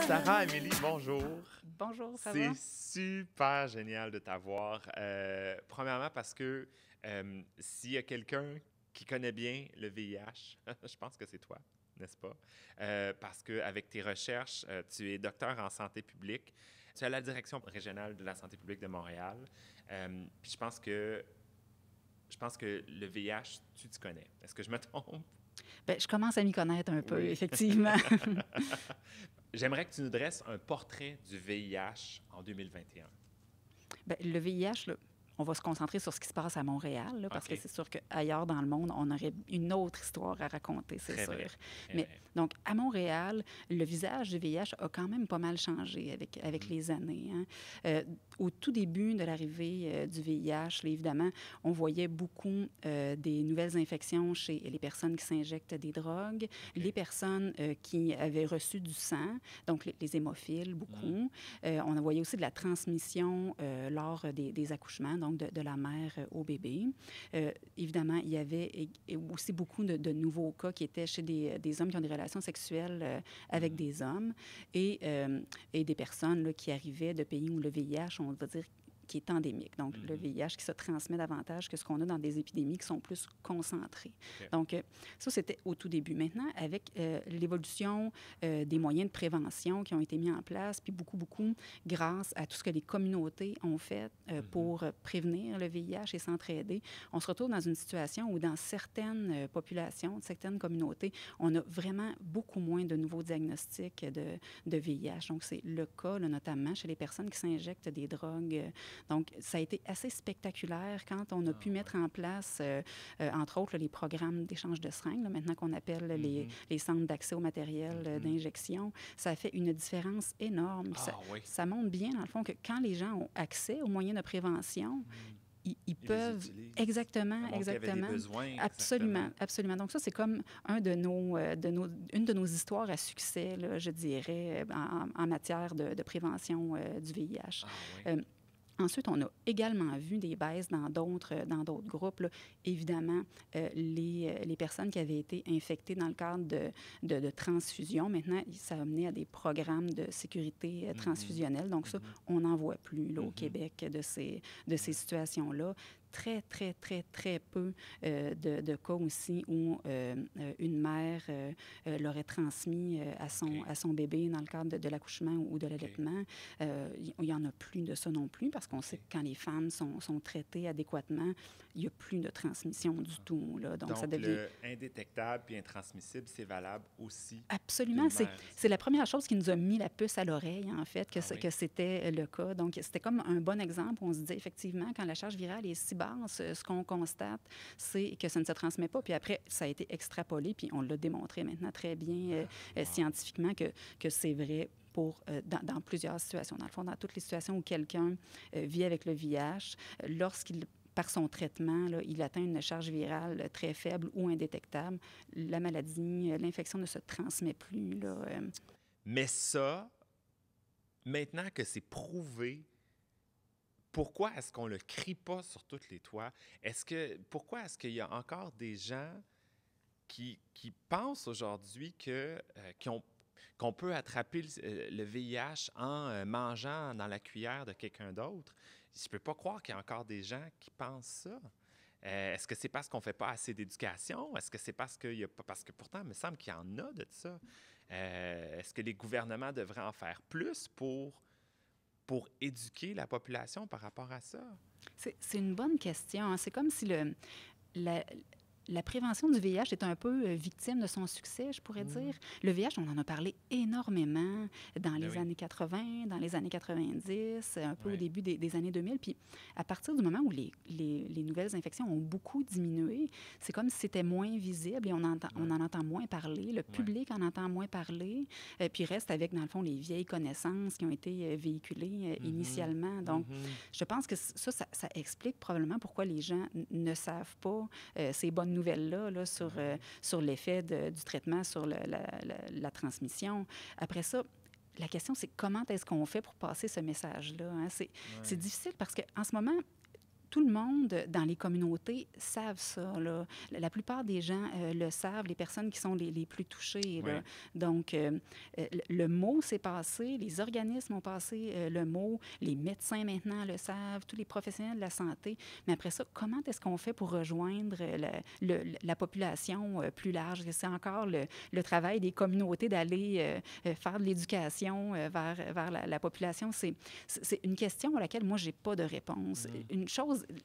Sarah, Amélie, bonjour. Bonjour, ça va? C'est super génial de t'avoir. Premièrement, parce que s'il y a quelqu'un qui connaît bien le VIH, je pense que c'est toi, n'est-ce pas? Parce qu'avec tes recherches, tu es docteur en santé publique. Tu es à la direction régionale de la santé publique de Montréal. Puis je pense que le VIH, tu te connais. Est-ce que je me trompe? Bien, je commence à m'y connaître un peu, Oui. effectivement. J'aimerais que tu nous dresses un portrait du VIH en 2021. Bien, le VIH, là, on va se concentrer sur ce qui se passe à Montréal, là, parce OK. que c'est sûr qu'ailleurs dans le monde, on aurait une autre histoire à raconter, c'est Très sûr. vrai, très Mais vrai. donc, à Montréal, le visage du VIH a quand même pas mal changé avec les années. Hein. Au tout début de l'arrivée du VIH, là, évidemment, on voyait beaucoup des nouvelles infections chez les personnes qui s'injectent des drogues, les personnes qui avaient reçu du sang, donc les hémophiles, beaucoup. On voyait aussi de la transmission lors des accouchements, donc de la mère au bébé. Évidemment, il y avait aussi beaucoup de nouveaux cas qui étaient chez des hommes qui ont des relations sexuelles avec des hommes et des personnes là, qui arrivaient de pays où le VIH, on va dire, qui est endémique. Donc, le VIH qui se transmet davantage que ce qu'on a dans des épidémies qui sont plus concentrées. OK. Donc, ça, c'était au tout début. Maintenant, avec l'évolution des moyens de prévention qui ont été mis en place, puis beaucoup, grâce à tout ce que les communautés ont fait pour prévenir le VIH et s'entraider, on se retrouve dans une situation où, dans certaines populations, certaines communautés, on a vraiment beaucoup moins de nouveaux diagnostics de VIH. Donc, c'est le cas, là, notamment chez les personnes qui s'injectent des drogues. Donc, ça a été assez spectaculaire quand on a pu mettre en place, entre autres, là, les programmes d'échange de seringues, là, maintenant qu'on appelle les centres d'accès au matériel d'injection. Ça a fait une différence énorme. Ça montre bien, dans le fond, que quand les gens ont accès aux moyens de prévention, ils peuvent... utilisent. Exactement, Ça montre qu'il y avait des exactement. besoins, Absolument, exactement. absolument. Donc ça, c'est comme une de nos histoires à succès, là, je dirais, en matière de prévention du VIH. Ah oui. Ensuite, on a également vu des baisses dans d'autres groupes. Là. Évidemment, les personnes qui avaient été infectées dans le cadre de transfusion, maintenant, ça a mené à des programmes de sécurité transfusionnelle. Donc ça, on n'en voit plus là, au Québec de ces situations-là. Très peu de cas aussi où une mère l'aurait transmis à son bébé dans le cadre de l'accouchement ou de l'allaitement. Il n'y en a plus de ça non plus, parce qu'on sait que quand les femmes sont traitées adéquatement, il n'y a plus de transmission du tout. Là. Donc, ça devient... le indétectable puis intransmissible, c'est valable aussi. Absolument. C'est la première chose qui nous a mis la puce à l'oreille, en fait, que c'était le cas. Donc, c'était comme un bon exemple où on se disait, effectivement, quand la charge virale est si basse, ce qu'on constate, c'est que ça ne se transmet pas. Puis après, ça a été extrapolé, puis on l'a démontré maintenant très bien scientifiquement que c'est vrai dans plusieurs situations. Dans le fond, dans toutes les situations où quelqu'un vit avec le VIH, lorsqu'il par son traitement, là, il atteint une charge virale très faible ou indétectable, la maladie, l'infection ne se transmet plus. Là, Mais ça, maintenant que c'est prouvé, pourquoi est-ce qu'on le crie pas sur toutes les toits? Pourquoi est-ce qu'il y a encore des gens qui pensent aujourd'hui qu'on peut attraper le VIH en mangeant dans la cuillère de quelqu'un d'autre? Je ne peux pas croire qu'il y a encore des gens qui pensent ça. Est-ce que c'est parce qu'on ne fait pas assez d'éducation? Est-ce que c'est parce qu'il y a pas... Parce que pourtant, il me semble qu'il y en a de ça. Est-ce que les gouvernements devraient en faire plus pour éduquer la population par rapport à ça? C'est une bonne question. Hein. C'est comme si la prévention du VIH est un peu victime de son succès, je pourrais dire. Le VIH, on en a parlé énormément dans les années 80, dans les années 90, un peu au début des années 2000. Puis à partir du moment où les nouvelles infections ont beaucoup diminué, c'est comme si c'était moins visible et on en entend moins parler. Le public en entend moins parler, puis reste avec, dans le fond, les vieilles connaissances qui ont été véhiculées initialement. Donc, je pense que ça explique probablement pourquoi les gens ne savent pas ces bonnes nouvelles-là là, sur l'effet du traitement sur la transmission. Après ça, la question, c'est comment est-ce qu'on fait pour passer ce message-là? Hein? C'est difficile parce qu'en ce moment, tout le monde dans les communautés savent ça, là. La plupart des gens le savent, les personnes qui sont les plus touchées, là. Oui. Donc, le mot s'est passé, les organismes ont passé le mot, les médecins maintenant le savent, tous les professionnels de la santé. Mais après ça, comment est-ce qu'on fait pour rejoindre la population plus large? C'est encore le travail des communautés d'aller faire de l'éducation vers la population. C'est une question à laquelle moi, je n'ai pas de réponse.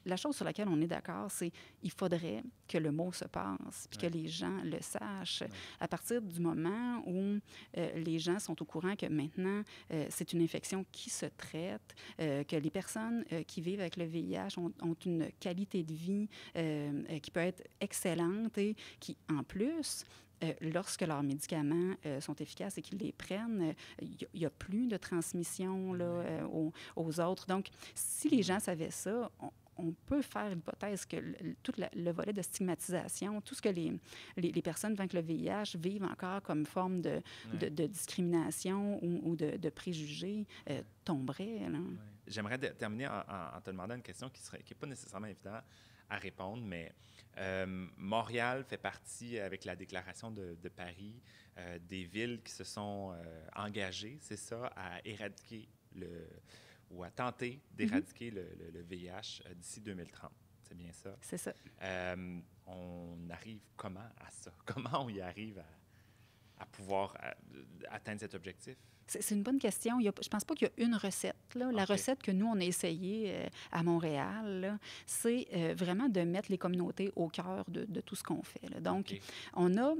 La chose sur laquelle on est d'accord, c'est qu'il faudrait que le mot se passe, puis que les gens le sachent. À partir du moment où les gens sont au courant que maintenant, c'est une infection qui se traite, que les personnes qui vivent avec le VIH ont une qualité de vie qui peut être excellente et qui, en plus, lorsque leurs médicaments sont efficaces et qu'ils les prennent, il n'y a plus de transmission là, aux autres. Donc, si les gens savaient ça, on peut faire l'hypothèse que tout le volet de stigmatisation, tout ce que les personnes vivant avec le VIH vivent encore comme forme de discrimination ou de préjugés tomberait. Là. Ouais. J'aimerais terminer en te demandant une question qui n'est pas nécessairement évidente à répondre, mais Montréal fait partie, avec la déclaration de Paris, des villes qui se sont engagées, c'est ça, à éradiquer ou à tenter d'éradiquer le VIH d'ici 2030. C'est bien ça? C'est ça. On arrive comment à ça? Comment on y arrive à pouvoir atteindre cet objectif? C'est une bonne question. Je ne pense pas qu'il y a une recette. Là. La recette que nous, on a essayé à Montréal, c'est vraiment de mettre les communautés au cœur de tout ce qu'on fait. Là. Donc, on a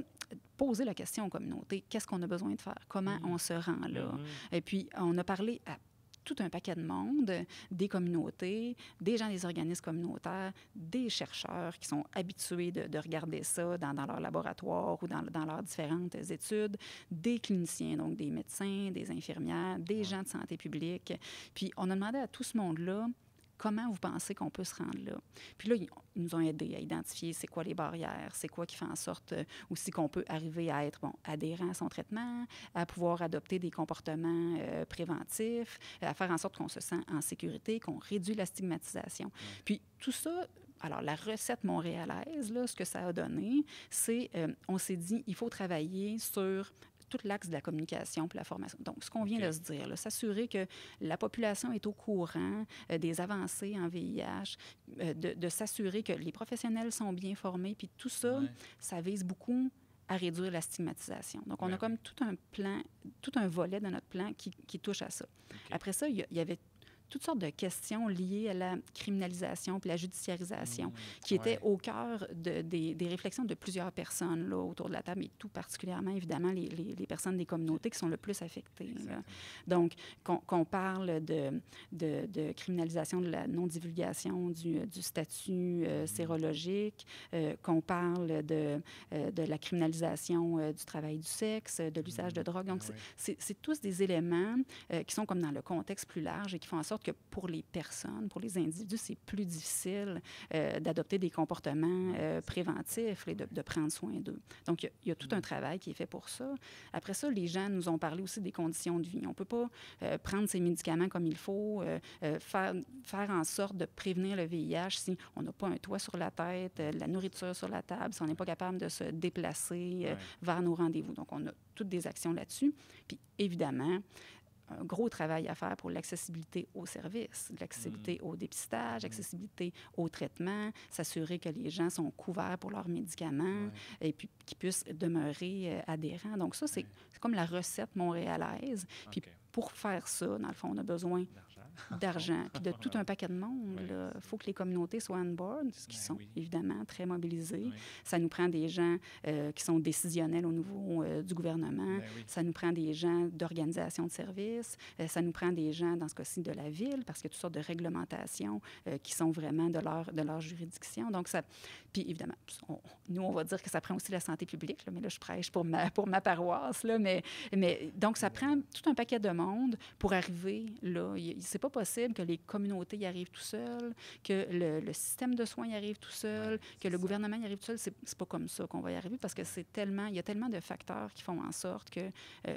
posé la question aux communautés. Qu'est-ce qu'on a besoin de faire? Comment on se rend là? Et puis, on a parlé à tout un paquet de monde, des communautés, des gens des organismes communautaires, des chercheurs qui sont habitués de regarder ça dans leur laboratoire ou dans leurs différentes études, des cliniciens, donc des médecins, des infirmières, des gens de santé publique. Puis on a demandé à tout ce monde-là, comment vous pensez qu'on peut se rendre là? Puis là, ils nous ont aidés à identifier c'est quoi les barrières, c'est quoi qui fait en sorte aussi qu'on peut arriver à être adhérent à son traitement, à pouvoir adopter des comportements préventifs, à faire en sorte qu'on se sent en sécurité, qu'on réduit la stigmatisation. Puis tout ça, alors la recette montréalaise, là, ce que ça a donné, c'est, on s'est dit, il faut travailler sur tout l'axe de la communication et la formation. Donc, ce qu'on vient de se dire, s'assurer que la population est au courant des avancées en VIH, de s'assurer que les professionnels sont bien formés, puis tout ça, ça vise beaucoup à réduire la stigmatisation. Donc, on a comme tout un plan, tout un volet de notre plan qui touche à ça. Après ça, il y avait toutes sortes de questions liées à la criminalisation puis la judiciarisation qui étaient au cœur des réflexions de plusieurs personnes là, autour de la table, et tout particulièrement, évidemment, les personnes des communautés qui sont le plus affectées. Là. Donc, qu'on parle de criminalisation de la non-divulgation du statut sérologique, qu'on parle de la criminalisation du travail du sexe, de l'usage de drogue. Donc, c'est tous des éléments qui sont comme dans le contexte plus large et qui font en sorte que pour les personnes, pour les individus, c'est plus difficile d'adopter des comportements préventifs et de prendre soin d'eux. Donc, il y a tout un travail qui est fait pour ça. Après ça, les gens nous ont parlé aussi des conditions de vie. On ne peut pas prendre ces médicaments comme il faut, faire en sorte de prévenir le VIH si on n'a pas un toit sur la tête, la nourriture sur la table, si on n'est pas capable de se déplacer vers nos rendez-vous. Donc, on a toutes des actions là-dessus. Puis, évidemment, un gros travail à faire pour l'accessibilité aux services, l'accessibilité au dépistage, l'accessibilité au traitement, s'assurer que les gens sont couverts pour leurs médicaments et puis qu'ils puissent demeurer adhérents. Donc ça, c'est comme la recette montréalaise. Puis pour faire ça, dans le fond, on a besoin d'argent, puis de tout un paquet de monde. Il faut que les communautés soient on board, ce qui sont évidemment très mobilisés. Ça nous prend des gens qui sont décisionnels au niveau du gouvernement. Ça nous prend des gens d'organisation de services. Ça nous prend des gens, dans ce cas-ci, de la ville, parce qu'il y a toutes sortes de réglementations qui sont vraiment de leur juridiction. Donc, ça... Puis, évidemment, nous, on va dire que ça prend aussi la santé publique, là, mais là, je prêche pour ma paroisse. Là, mais donc, ça prend tout un paquet de monde pour arriver là. C'est pas possible que les communautés y arrivent tout seuls, que le système de soins y arrive tout seul, que le gouvernement y arrive tout seul. C'est pas comme ça qu'on va y arriver parce que il y a tellement de facteurs qui font en sorte que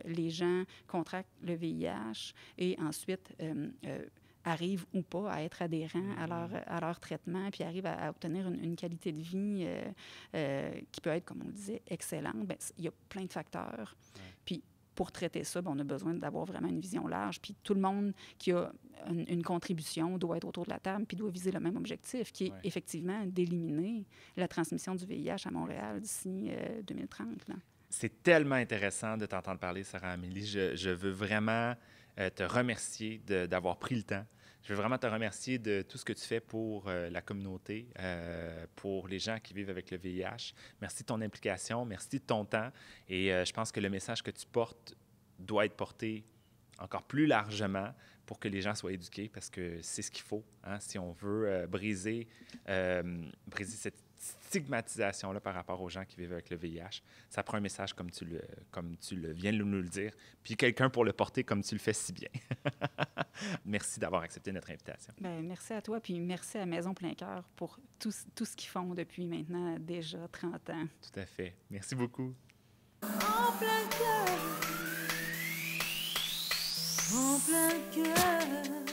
les gens contractent le VIH et ensuite arrivent ou pas à être adhérents à leur traitement, puis arrivent à obtenir une qualité de vie qui peut être, comme on le disait, excellente. Bien, il y a plein de facteurs. Ouais. Puis pour traiter ça, bien, on a besoin d'avoir vraiment une vision large. Puis tout le monde qui a une contribution doit être autour de la table puis doit viser le même objectif, qui est effectivement d'éliminer la transmission du VIH à Montréal d'ici 2030. Là. C'est tellement intéressant de t'entendre parler, Sarah-Amélie. Je veux vraiment te remercier d'avoir pris le temps. Je veux vraiment te remercier de tout ce que tu fais pour la communauté, pour les gens qui vivent avec le VIH. Merci de ton implication, merci de ton temps. Et je pense que le message que tu portes doit être porté encore plus largement pour que les gens soient éduqués, parce que c'est ce qu'il faut, hein, si on veut briser cette stigmatisation-là par rapport aux gens qui vivent avec le VIH. Ça prend un message comme tu viens de nous le dire, puis quelqu'un pour le porter comme tu le fais si bien. Merci d'avoir accepté notre invitation. Bien, merci à toi, puis merci à Maison Plein Cœur pour tout ce qu'ils font depuis maintenant déjà 30 ans. Tout à fait. Merci beaucoup. En plein cœur, en plein cœur.